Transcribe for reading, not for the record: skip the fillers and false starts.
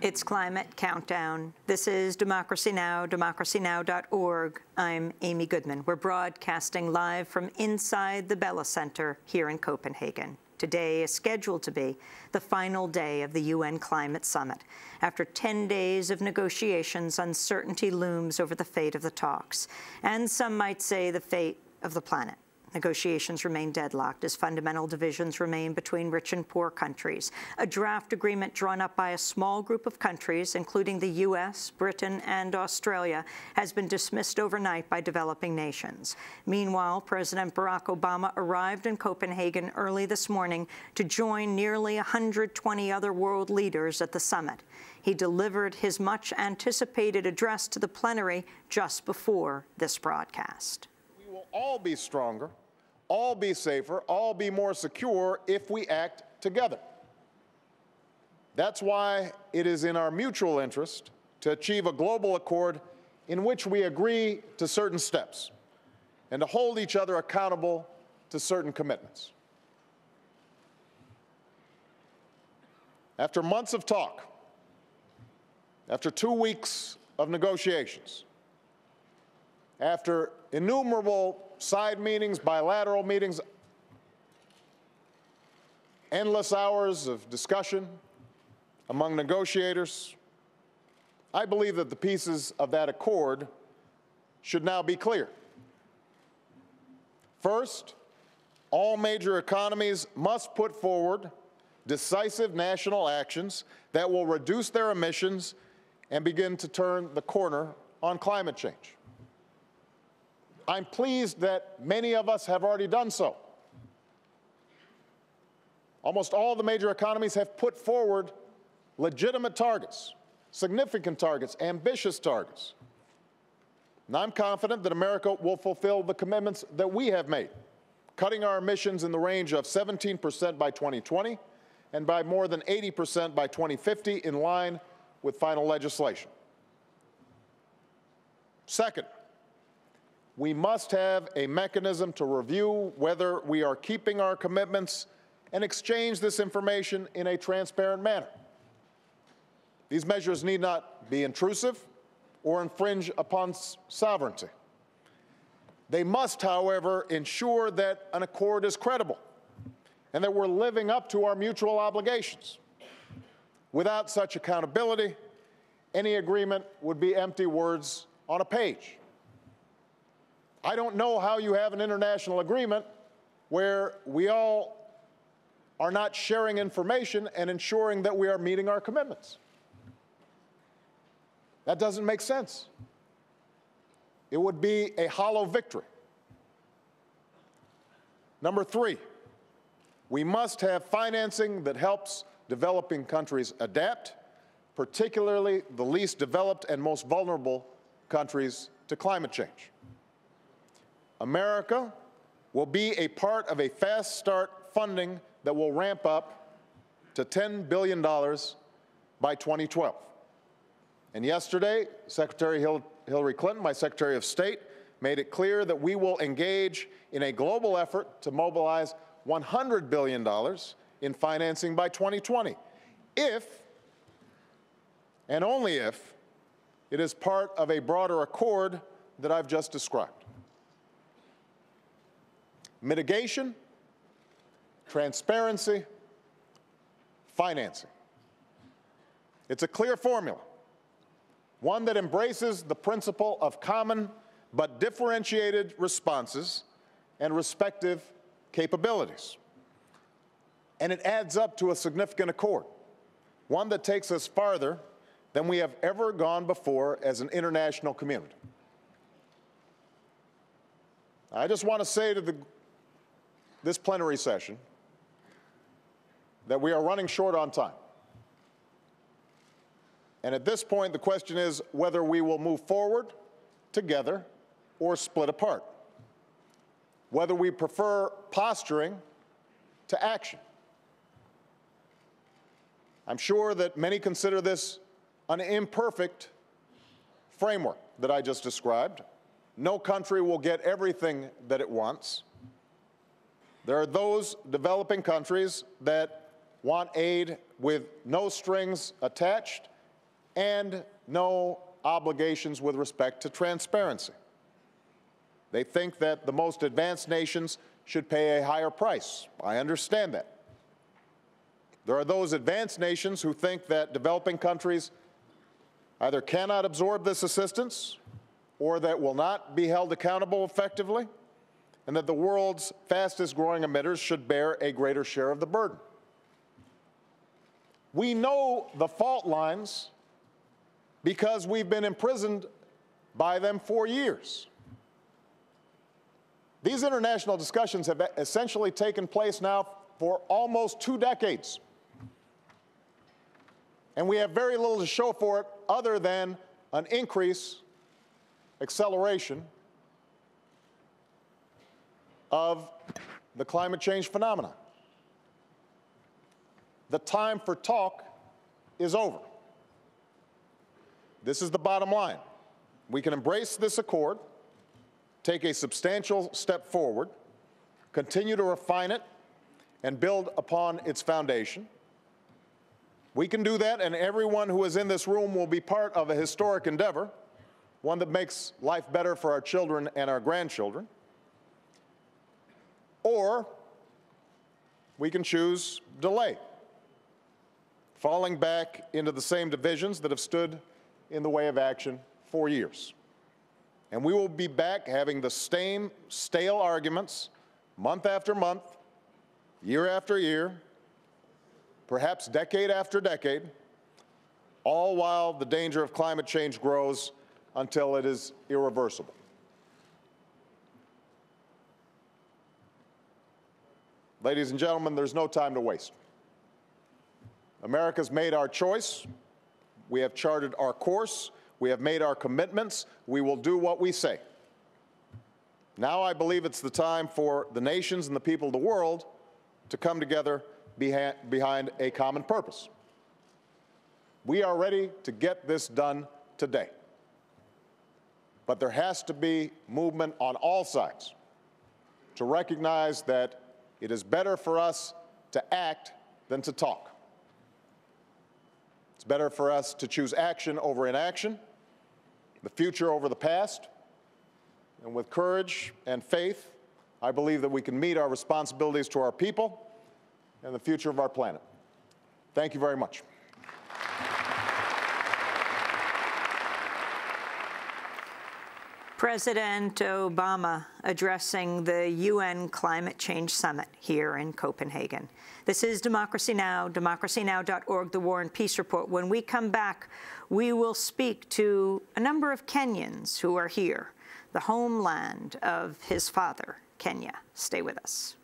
It's Climate Countdown. This is Democracy Now!, democracynow.org. I'm Amy Goodman. We're broadcasting live from inside the Bella Center here in Copenhagen. Today is scheduled to be the final day of the UN Climate Summit. After 10 days of negotiations, uncertainty looms over the fate of the talks, and some might say the fate of the planet. Negotiations remain deadlocked as fundamental divisions remain between rich and poor countries. A draft agreement drawn up by a small group of countries, including the U.S., Britain, and Australia, has been dismissed overnight by developing nations. Meanwhile, President Barack Obama arrived in Copenhagen early this morning to join nearly 120 other world leaders at the summit. He delivered his much-anticipated address to the plenary just before this broadcast. We will all be stronger, all be safer, all be more secure if we act together. That's why it is in our mutual interest to achieve a global accord in which we agree to certain steps and to hold each other accountable to certain commitments. After months of talk, after 2 weeks of negotiations, after innumerable side meetings, bilateral meetings, endless hours of discussion among negotiators, I believe that the pieces of that accord should now be clear. First, all major economies must put forward decisive national actions that will reduce their emissions and begin to turn the corner on climate change. I'm pleased that many of us have already done so. Almost all the major economies have put forward legitimate targets, significant targets, ambitious targets. And I'm confident that America will fulfill the commitments that we have made, cutting our emissions in the range of 17% by 2020 and by more than 80% by 2050 in line with final legislation. Second, we must have a mechanism to review whether we are keeping our commitments and exchange this information in a transparent manner. These measures need not be intrusive or infringe upon sovereignty. They must, however, ensure that an accord is credible and that we're living up to our mutual obligations. Without such accountability, any agreement would be empty words on a page. I don't know how you have an international agreement where we all are not sharing information and ensuring that we are meeting our commitments. That doesn't make sense. It would be a hollow victory. Number three, we must have financing that helps developing countries adapt, particularly the least developed and most vulnerable countries to climate change. America will be a part of a fast start funding that will ramp up to $10 billion by 2012. And yesterday, Secretary Hillary Clinton, my Secretary of State, made it clear that we will engage in a global effort to mobilize $100 billion in financing by 2020, if, and only if, it is part of a broader accord that I've just described. Mitigation, transparency, financing. It's a clear formula, one that embraces the principle of common but differentiated responses and respective capabilities. And it adds up to a significant accord, one that takes us farther than we have ever gone before as an international community. I just want to say to this plenary session that we are running short on time. And at this point, the question is whether we will move forward together or split apart, whether we prefer posturing to action. I'm sure that many consider this an imperfect framework that I just described. No country will get everything that it wants. There are those developing countries that want aid with no strings attached and no obligations with respect to transparency. They think that the most advanced nations should pay a higher price. I understand that. There are those advanced nations who think that developing countries either cannot absorb this assistance or that will not be held accountable effectively, and that the world's fastest growing emitters should bear a greater share of the burden. We know the fault lines because we've been imprisoned by them for years. These international discussions have essentially taken place now for almost 2 decades. And we have very little to show for it other than an increase, acceleration of the climate change phenomenon. The time for talk is over. This is the bottom line. We can embrace this accord, take a substantial step forward, continue to refine it, and build upon its foundation. We can do that, and everyone who is in this room will be part of a historic endeavor, one that makes life better for our children and our grandchildren. Or we can choose delay, falling back into the same divisions that have stood in the way of action for years. And we will be back having the same stale arguments month after month, year after year, perhaps decade after decade, all while the danger of climate change grows until it is irreversible. Ladies and gentlemen, there's no time to waste. America's made our choice. We have charted our course. We have made our commitments. We will do what we say. Now I believe it's the time for the nations and the people of the world to come together behind a common purpose. We are ready to get this done today. But there has to be movement on all sides to recognize that it is better for us to act than to talk. It's better for us to choose action over inaction, the future over the past. And with courage and faith, I believe that we can meet our responsibilities to our people and the future of our planet. Thank you very much. President Obama addressing the UN Climate Change Summit here in Copenhagen. This is Democracy Now!, democracynow.org, the War and Peace Report. When we come back, we will speak to a number of Kenyans who are here, the homeland of his father, Kenya. Stay with us.